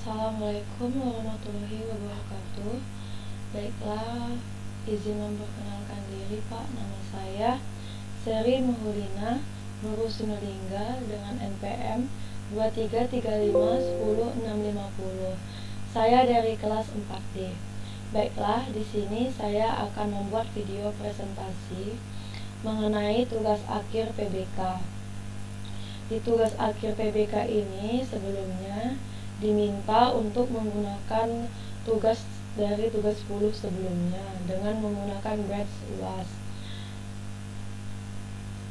Assalamualaikum warahmatullahi wabarakatuh. Baiklah, izin memperkenalkan diri Pak. Nama saya Seri Mahulina Nurul Sinulinga dengan NPM 2335100650. Saya dari kelas 4D. Baiklah, di sini saya akan membuat video presentasi mengenai tugas akhir PBK. Di tugas akhir PBK ini sebelumnya diminta untuk menggunakan tugas dari tugas 10 sebelumnya dengan menggunakan batch UAS.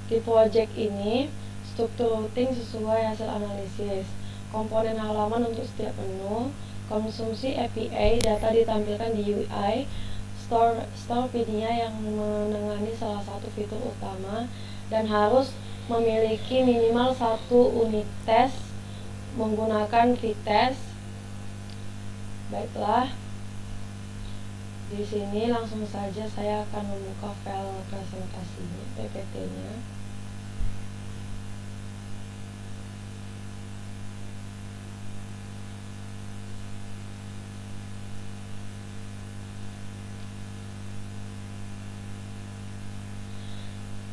Di project ini, struktur routing sesuai hasil analisis, komponen halaman untuk setiap menu, konsumsi API, data ditampilkan di UI, store PID-nya yang menangani salah satu fitur utama, dan harus memiliki minimal 1 unit tes menggunakan VTest. Baiklah, di sini langsung saja saya akan membuka file presentasi PPT-nya.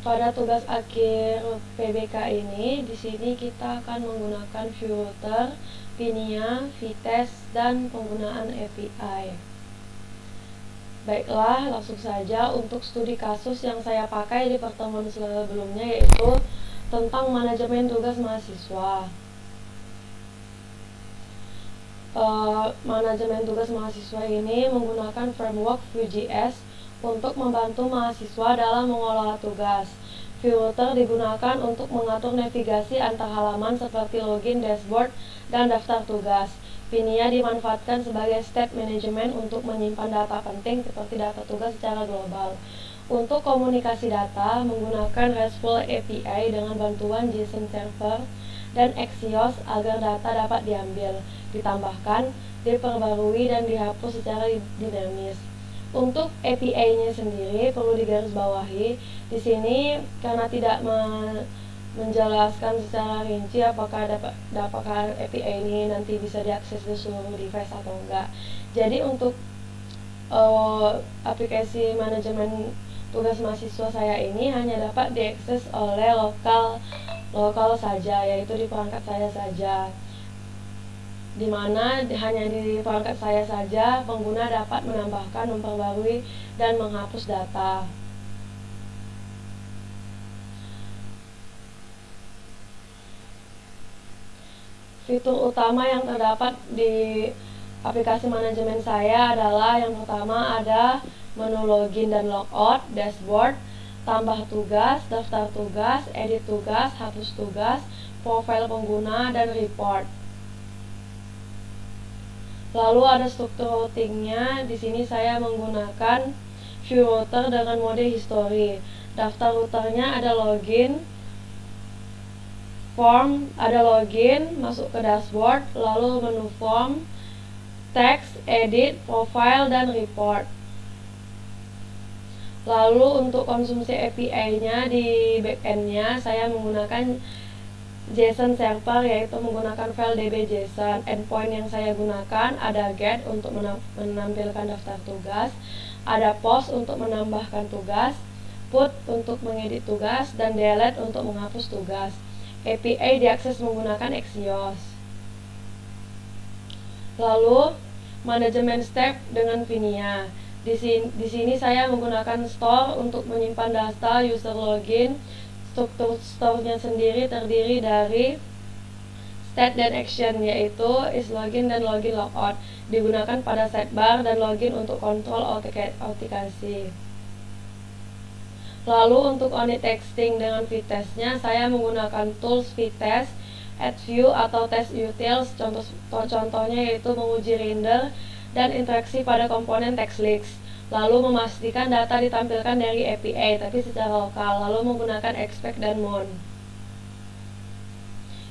Pada tugas akhir PBK ini, di sini kita akan menggunakan view router, PINIA, VTest, dan penggunaan API. Baiklah, langsung saja untuk studi kasus yang saya pakai di pertemuan sebelumnya, yaitu tentang manajemen tugas mahasiswa. Manajemen tugas mahasiswa ini menggunakan framework Vue.js untuk membantu mahasiswa dalam mengelola tugas. View router digunakan untuk mengatur navigasi antar halaman seperti login, dashboard, dan daftar tugas. PINIA dimanfaatkan sebagai state management untuk menyimpan data penting seperti data tugas secara global. Untuk komunikasi data, menggunakan RESTful API dengan bantuan JSON server dan Axios agar data dapat diambil, ditambahkan, diperbarui, dan dihapus secara dinamis. Untuk API-nya sendiri perlu digarisbawahi di sini karena tidak menjelaskan secara rinci apakah API ini nanti bisa diakses di seluruh device atau enggak. Jadi untuk aplikasi manajemen tugas mahasiswa saya ini hanya dapat diakses oleh lokal saja, yaitu di perangkat saya saja, di mana hanya di perangkat saya saja pengguna dapat menambahkan, memperbarui, dan menghapus data. Fitur utama yang terdapat di aplikasi manajemen saya adalah yang pertama ada menu login dan logout, dashboard, tambah tugas, daftar tugas, edit tugas, hapus tugas, profil pengguna, dan report. Lalu ada struktur routingnya. Di sini saya menggunakan view router dengan mode history. Daftar routernya ada login, form, ada login, masuk ke dashboard, lalu menu form, text, edit, profile, dan report. Lalu untuk konsumsi API-nya di backend-nya saya menggunakan JSON server, yaitu menggunakan file db.json. Endpoint yang saya gunakan ada get untuk menampilkan daftar tugas, ada post untuk menambahkan tugas, put untuk mengedit tugas, dan delete untuk menghapus tugas. API diakses menggunakan Axios. Lalu manajemen step dengan PINIA. Di sini saya menggunakan store untuk menyimpan data user login. Struktur store-nya sendiri terdiri dari state dan action, yaitu is login dan login logout, digunakan pada sidebar, dan login untuk kontrol autentikasi. Lalu untuk unit testing dengan VTest-nya saya menggunakan tools VTest, AddView, atau test utils. Contohnya yaitu menguji render dan interaksi pada komponen TextLeaks, lalu memastikan data ditampilkan dari API tapi secara lokal, lalu menggunakan expect dan mount.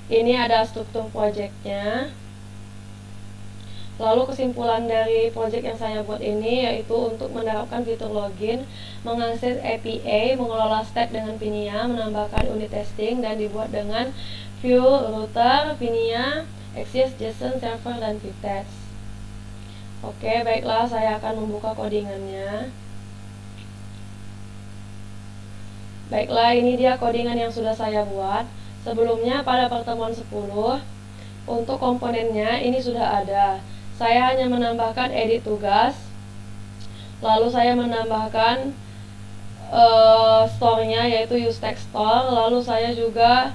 Ini ada struktur projectnya. Lalu kesimpulan dari project yang saya buat ini yaitu untuk menerapkan fitur login, mengakses API, mengelola state dengan PINIA, menambahkan unit testing, dan dibuat dengan view router, PINIA, Axios, JSON, Server, dan Vitex. Oke, baiklah, saya akan membuka codingannya. Baiklah, ini dia codingan yang sudah saya buat. Sebelumnya pada pertemuan 10, untuk komponennya ini sudah ada. Saya hanya menambahkan edit tugas, lalu saya menambahkan store-nya yaitu use text store, lalu saya juga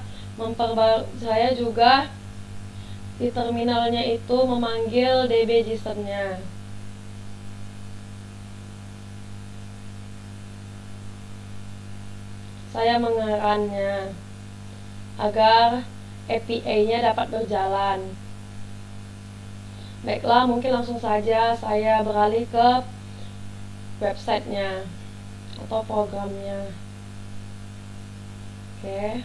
di terminalnya itu memanggil db-json-nya. Saya mengerunnya agar API-nya dapat berjalan. Baiklah, mungkin langsung saja saya beralih ke websitenya atau programnya. Oke.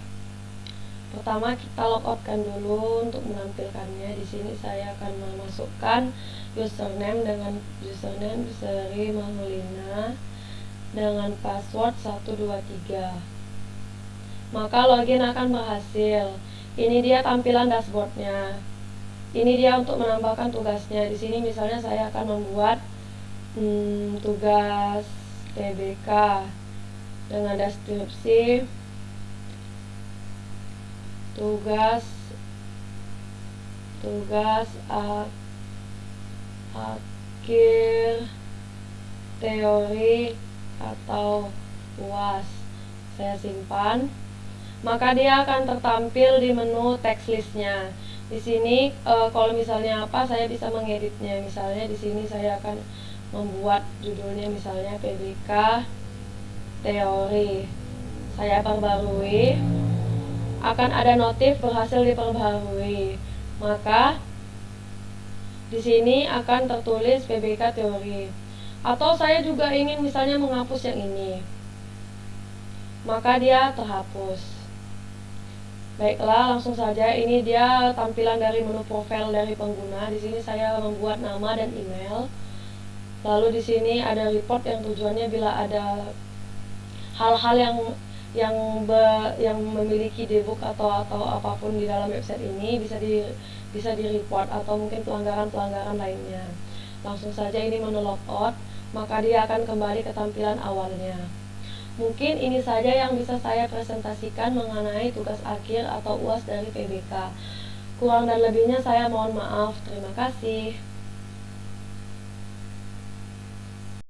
Pertama kita logoutkan dulu untuk menampilkannya. Di sini saya akan memasukkan username dengan username Sri Mahulina dengan password 123. Maka login akan berhasil. Ini dia tampilan dashboardnya. Ini dia untuk menambahkan tugasnya. Di sini misalnya saya akan membuat tugas PBK dengan deskripsi tugas akhir teori atau UAS. Saya simpan. Maka dia akan tertampil di menu text listnya. Di sini kalau misalnya apa, saya bisa mengeditnya. Misalnya di sini saya akan membuat judulnya misalnya PBK teori. Saya perbarui, akan ada notif berhasil diperbarui. Maka di sini akan tertulis PBK teori. Atau saya juga ingin misalnya menghapus yang ini, maka dia terhapus. Baiklah, langsung saja. Ini dia tampilan dari menu profil dari pengguna. Di sini saya membuat nama dan email. Lalu di sini ada report yang tujuannya bila ada hal-hal yang memiliki debug atau apapun di dalam website ini bisa di report, atau mungkin pelanggaran lainnya. Langsung saja ini menu logout, maka dia akan kembali ke tampilan awalnya. Mungkin ini saja yang bisa saya presentasikan mengenai tugas akhir atau UAS dari PBK. Kurang dan lebihnya saya mohon maaf. Terima kasih.